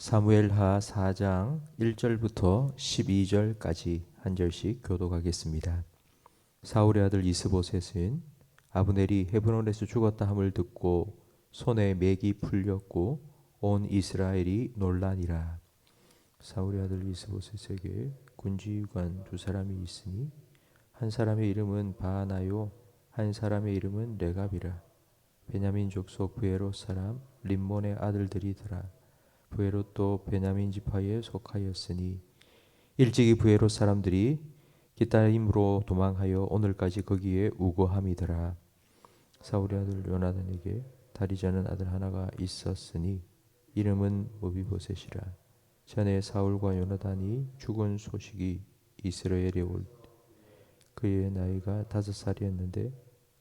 사무엘하 4장 1절부터 12절까지 한 절씩 교독하겠습니다. 사울의 아들 이스보셋은 아브넬이 헤브론에서 죽었다 함을 듣고 손에 맥이 풀렸고 온 이스라엘이 놀라니라. 사울의 아들 이스보셋에게 군지관 두 사람이 있으니 한 사람의 이름은 바하나요 한 사람의 이름은 레갑이라. 베냐민 족속 브에롯 사람 림몬의 아들들이더라. 브에롯도 베냐민 지파에 속하였으니 일찍이 브에롯 사람들이 기타임으로 도망하여 오늘까지 거기에 우거함이더라. 사울의 아들 요나단에게 다리 저는 아들 하나가 있었으니 이름은 모비보셋이라. 전에 사울과 요나단이 죽은 소식이 이스라엘에 올 때 그의 나이가 5살이었는데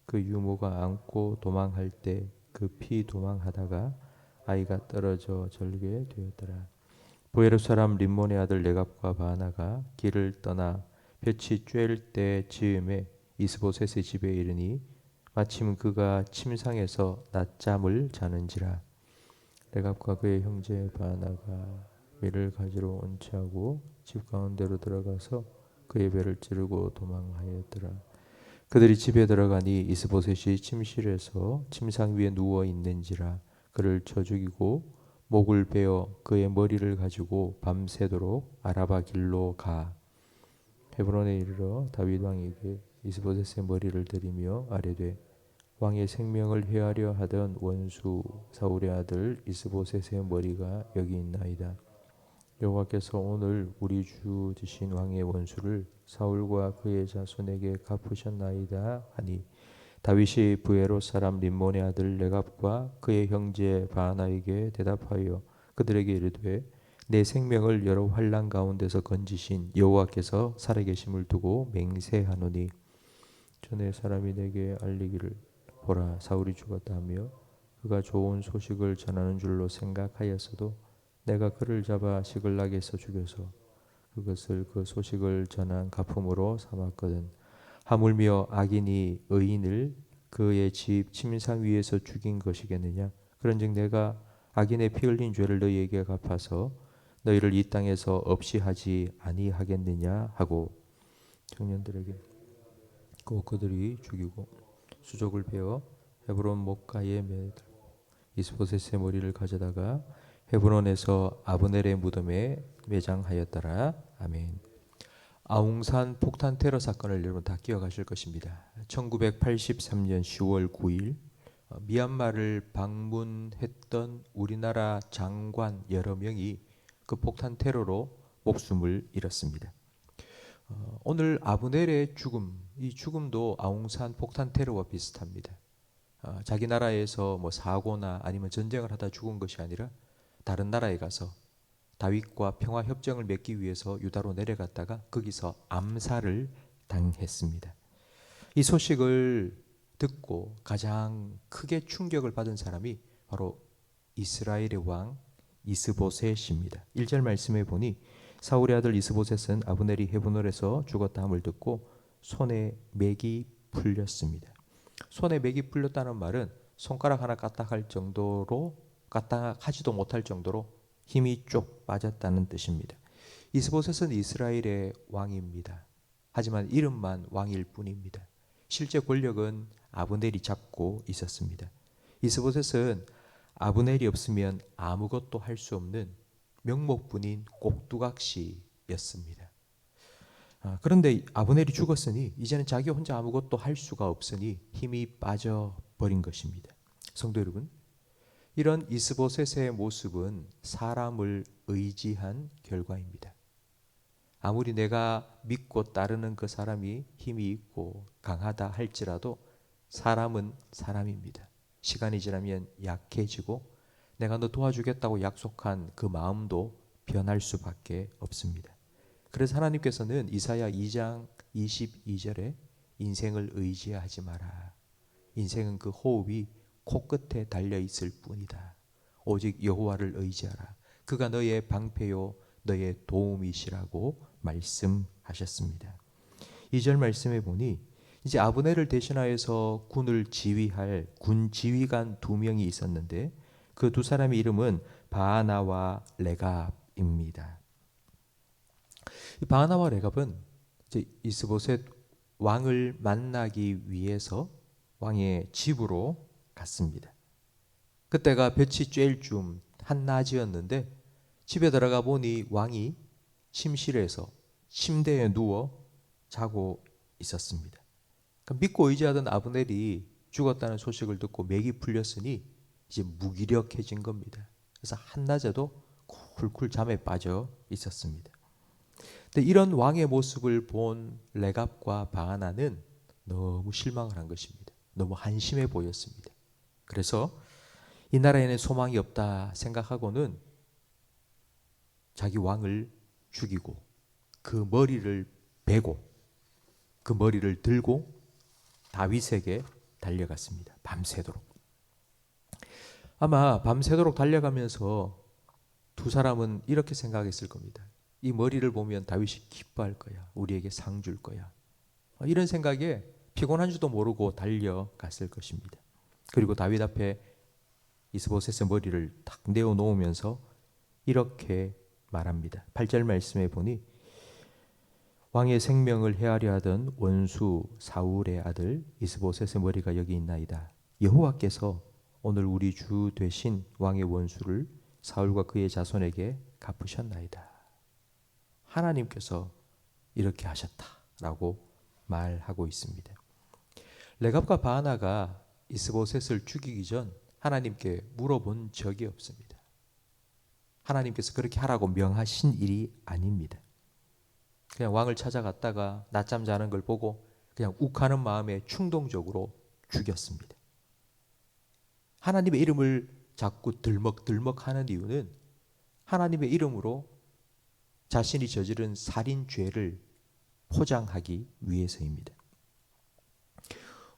그 유모가 안고 도망할 때 그 피 도망하다가 아이가 떨어져 절게 되었더라. 브에롯 사람 림몬의 아들 레갑과 바하나가 길을 떠나 볕이 쬐을 때 즈음에 이스보셋의 집에 이르니 마침 그가 침상에서 낮잠을 자는지라. 레갑과 그의 형제 바하나가 밀을 가지러 온치하고 집 가운데로 들어가서 그의 배를 찌르고 도망하였더라. 그들이 집에 들어가니 이스보셋이 침실에서 침상 위에 누워 있는지라. 그를 쳐 죽이고 목을 베어 그의 머리를 가지고 밤새도록 아라바 길로 가 헤브론에 이르러 다윗 왕에게 이스보셋의 머리를 들이며 아뢰되 왕의 생명을 해하려 하던 원수 사울의 아들 이스보셋의 머리가 여기 있나이다. 여호와께서 오늘 우리 주 되신 왕의 원수를 사울과 그의 자손에게 갚으셨나이다 하니 다윗이 브에롯 사람 림몬의 아들 레갑과 그의 형제 바하나에게 대답하여 그들에게 이르되 내 생명을 여러 환난 가운데서 건지신 여호와께서 살아계심을 두고 맹세하노니 전에 사람이 내게 알리기를 보라 사울이 죽었다 하며 그가 좋은 소식을 전하는 줄로 생각하였어도 내가 그를 잡아 시글락에서 죽여서 그것을 그 소식을 전한 가품으로 삼았거든. 하물며 악인이 의인을 그의 집 침상 위에서 죽인 것이겠느냐. 그런즉 내가 악인의 피 흘린 죄를 너희에게 갚아서 너희를 이 땅에서 없이 하지 아니하겠느냐 하고 청년들에게 꼭 그들이 죽이고 수족을 베어 헤브론 목가에 매들고 이스보셋의 머리를 가져다가 헤브론에서 아브넬의 무덤에 매장하였더라. 아멘. 아웅산 폭탄 테러 사건을 여러분 다 기억하실 것입니다. 1983년 10월 9일 미얀마를 방문했던 우리나라 장관 여러 명이 그 폭탄 테러로 목숨을 잃었습니다. 오늘 아브넬의 죽음, 이 죽음도 아웅산 폭탄 테러와 비슷합니다. 자기 나라에서 뭐 사고나 아니면 전쟁을 하다 죽은 것이 아니라 다른 나라에 가서 다윗과 평화 협정을 맺기 위해서 유다로 내려갔다가 거기서 암살을 당했습니다. 이 소식을 듣고 가장 크게 충격을 받은 사람이 바로 이스라엘의 왕 이스보셋입니다. 1절 말씀에 보니 사울의 아들 이스보셋은 아브넬이 헤브론에서 죽었다 함을 듣고 손에 맥이 풀렸습니다. 손에 맥이 풀렸다는 말은 손가락 하나 까딱할 정도로 까딱하지도 못할 정도로 힘이 쪽 빠졌다는 뜻입니다. 이스보셋은 이스라엘의 왕입니다. 하지만 이름만 왕일 뿐입니다. 실제 권력은 아브넬이 잡고 있었습니다. 이스보셋은 아브넬이 없으면 아무것도 할 수 없는 명목뿐인 꼭두각시였습니다. 그런데 아브넬이 죽었으니 이제는 자기 혼자 아무것도 할 수가 없으니 힘이 빠져버린 것입니다. 성도 여러분, 이런 이스보셋의 모습은 사람을 의지한 결과입니다. 아무리 내가 믿고 따르는 그 사람이 힘이 있고 강하다 할지라도 사람은 사람입니다. 시간이 지나면 약해지고 내가 너 도와주겠다고 약속한 그 마음도 변할 수밖에 없습니다. 그래서 하나님께서는 이사야 2장 22절에 인생을 의지하지 마라. 인생은 그 호흡이 코끝에 달려있을 뿐이다. 오직 여호와를 의지하라. 그가 너의 방패요 너의 도움이시라고 말씀하셨습니다. 2절 말씀에 보니 이제 아브넬을 대신하여서 군을 지휘할 군 지휘관 2명이 있었는데 그 두 사람의 이름은 바하나와 레갑입니다. 이 바하나와 레갑은 이제 이스보셋 왕을 만나기 위해서 왕의 집으로 갔습니다. 그때가 볕이 쬐일 쯤 한낮이었는데 집에 들어가 보니 왕이 침실에서 침대에 누워 자고 있었습니다. 그러니까 믿고 의지하던 아브넬이 죽었다는 소식을 듣고 맥이 풀렸으니 이제 무기력해진 겁니다. 그래서 한낮에도 쿨쿨 잠에 빠져 있었습니다. 근데 이런 왕의 모습을 본 레갑과 바하나는 너무 실망을 한 것입니다. 너무 한심해 보였습니다. 그래서 이 나라에는 소망이 없다 생각하고는 자기 왕을 죽이고 그 머리를 베고 그 머리를 들고 다윗에게 달려갔습니다. 밤새도록. 아마 밤새도록 달려가면서 두 사람은 이렇게 생각했을 겁니다. 이 머리를 보면 다윗이 기뻐할 거야. 우리에게 상 줄 거야. 이런 생각에 피곤한 줄도 모르고 달려갔을 것입니다. 그리고 다윗 앞에 이스보셋의 머리를 탁 내어 놓으면서 이렇게 말합니다. 8절 말씀에 보니 왕의 생명을 해하려 하던 원수 사울의 아들 이스보셋의 머리가 여기 있나이다. 여호와께서 오늘 우리 주 되신 왕의 원수를 사울과 그의 자손에게 갚으셨나이다. 하나님께서 이렇게 하셨다라고 말하고 있습니다. 레갑과 바하나가 이스보셋을 죽이기 전 하나님께 물어본 적이 없습니다. 하나님께서 그렇게 하라고 명하신 일이 아닙니다. 그냥 왕을 찾아갔다가 낮잠 자는 걸 보고 그냥 욱하는 마음에 충동적으로 죽였습니다. 하나님의 이름을 자꾸 들먹들먹하는 이유는 하나님의 이름으로 자신이 저지른 살인죄를 포장하기 위해서입니다.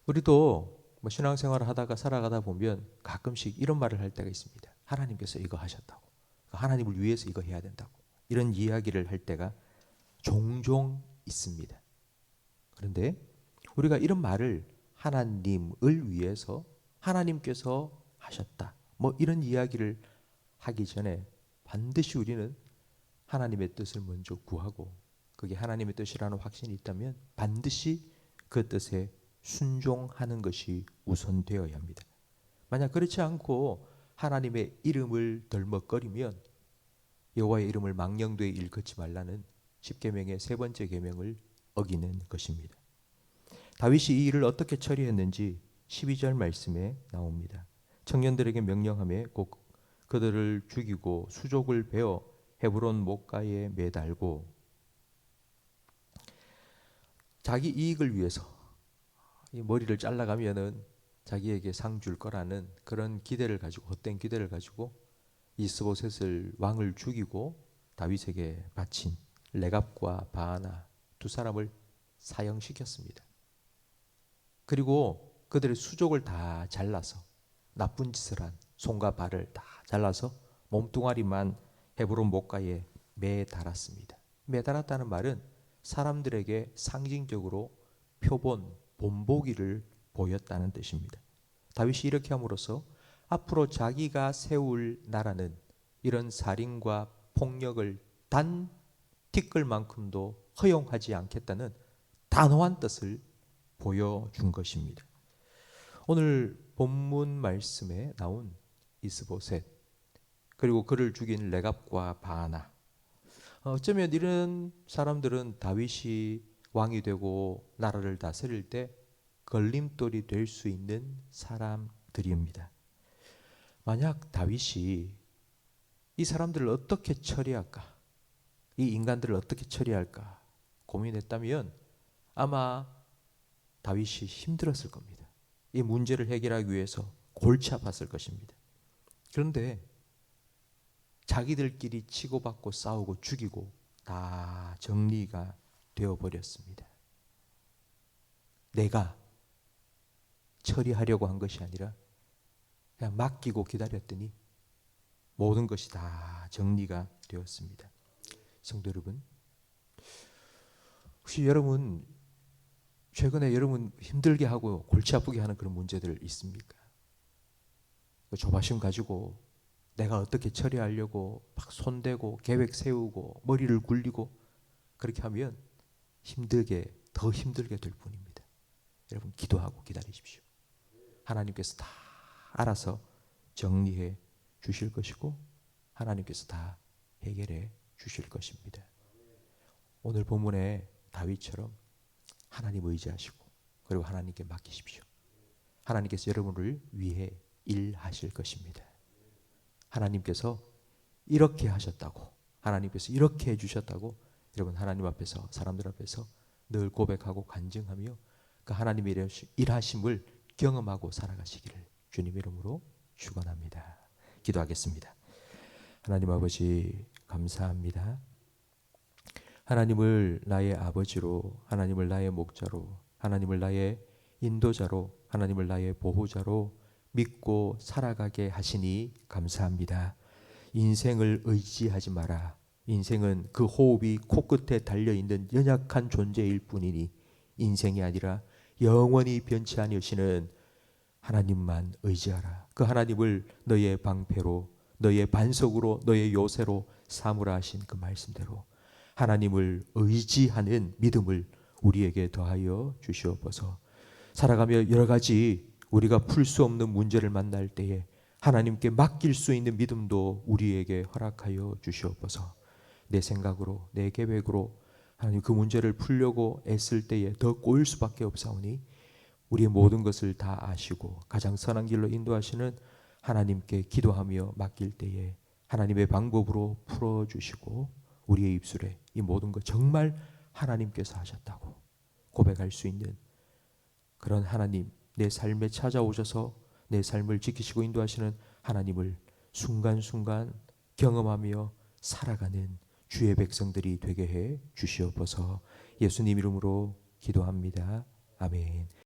우리도 신앙생활을 하다가 살아가다 보면 가끔씩 이런 말을 할 때가 있습니다. 하나님께서 이거 하셨다고. 하나님을 위해서 이거 해야 된다고. 이런 이야기를 할 때가 종종 있습니다. 그런데 우리가 이런 말을 하나님을 위해서 하나님께서 하셨다. 이런 이야기를 하기 전에 반드시 우리는 하나님의 뜻을 먼저 구하고 그게 하나님의 뜻이라는 확신이 있다면 반드시 그 뜻에 순종하는 것이 우선되어야 합니다. 만약 그렇지 않고 하나님의 이름을 덜먹거리면 여호와의 이름을 망령되이 일컫지 말라는 10계명의 세 번째 계명을 어기는 것입니다. 다윗이 이 일을 어떻게 처리했는지 12절 말씀에 나옵니다. 청년들에게 명령하며 곧 그들을 죽이고 수족을 베어 헤브론 못가에 매달고 자기 이익을 위해서 이 머리를 잘라가면은 자기에게 상 줄 거라는 그런 기대를 가지고 헛된 기대를 가지고 이스보셋을 왕을 죽이고 다윗에게 바친 레갑과 바하나 두 사람을 사형시켰습니다. 그리고 그들의 수족을 다 잘라서 나쁜 짓을 한 손과 발을 다 잘라서 몸뚱아리만 헤브론 못가에 매달았습니다. 매달았다는 말은 사람들에게 상징적으로 표본, 본보기를 보였다는 뜻입니다. 다윗이 이렇게 함으로써 앞으로 자기가 세울 나라는 이런 살인과 폭력을 단 티끌만큼도 허용하지 않겠다는 단호한 뜻을 보여준 것입니다. 오늘 본문 말씀에 나온 이스보셋 그리고 그를 죽인 레갑과 바하나, 어쩌면 이런 사람들은 다윗이 왕이 되고 나라를 다스릴 때 걸림돌이 될 수 있는 사람들입니다. 만약 다윗이 이 사람들을 어떻게 처리할까, 이 인간들을 어떻게 처리할까 고민했다면 아마 다윗이 힘들었을 겁니다. 이 문제를 해결하기 위해서 골치 아팠을 것입니다. 그런데 자기들끼리 치고받고 싸우고 죽이고 다 정리가 되어버렸습니다. 내가 처리하려고 한 것이 아니라 그냥 맡기고 기다렸더니 모든 것이 다 정리가 되었습니다. 성도 여러분, 혹시 여러분 최근에 여러분 힘들게 하고 골치 아프게 하는 그런 문제들 있습니까? 조바심 가지고 내가 어떻게 처리하려고 막 손대고 계획 세우고 머리를 굴리고 그렇게 하면 더 힘들게 될 뿐입니다. 여러분 기도하고 기다리십시오. 하나님께서 다 알아서 정리해 주실 것이고 하나님께서 다 해결해 주실 것입니다. 오늘 본문에 다윗처럼 하나님 의지하시고 그리고 하나님께 맡기십시오. 하나님께서 여러분을 위해 일하실 것입니다. 하나님께서 이렇게 하셨다고, 하나님께서 이렇게 해주셨다고 여러분 하나님 앞에서, 사람들 앞에서 늘 고백하고 간증하며 그 하나님의 일하심을 경험하고 살아가시기를 주님 이름으로 축원합니다. 기도하겠습니다. 하나님 아버지 감사합니다. 하나님을 나의 아버지로, 하나님을 나의 목자로, 하나님을 나의 인도자로, 하나님을 나의 보호자로 믿고 살아가게 하시니 감사합니다. 인생을 의지하지 마라. 인생은 그 호흡이 코끝에 달려있는 연약한 존재일 뿐이니 인생이 아니라 영원히 변치 아니하시는 하나님만 의지하라. 그 하나님을 너의 방패로, 너의 반석으로, 너의 요새로 삼으라 하신 그 말씀대로 하나님을 의지하는 믿음을 우리에게 더하여 주시옵소서. 살아가며 여러 가지 우리가 풀 수 없는 문제를 만날 때에 하나님께 맡길 수 있는 믿음도 우리에게 허락하여 주시옵소서. 내 생각으로, 내 계획으로 하나님 그 문제를 풀려고 애쓸 때에 더 꼬일 수밖에 없사오니 우리의 모든 것을 다 아시고 가장 선한 길로 인도하시는 하나님께 기도하며 맡길 때에 하나님의 방법으로 풀어주시고 우리의 입술에 이 모든 것 정말 하나님께서 하셨다고 고백할 수 있는 그런 하나님, 내 삶에 찾아오셔서 내 삶을 지키시고 인도하시는 하나님을 순간순간 경험하며 살아가는 주의 백성들이 되게 해 주시옵소서. 예수님 이름으로 기도합니다. 아멘.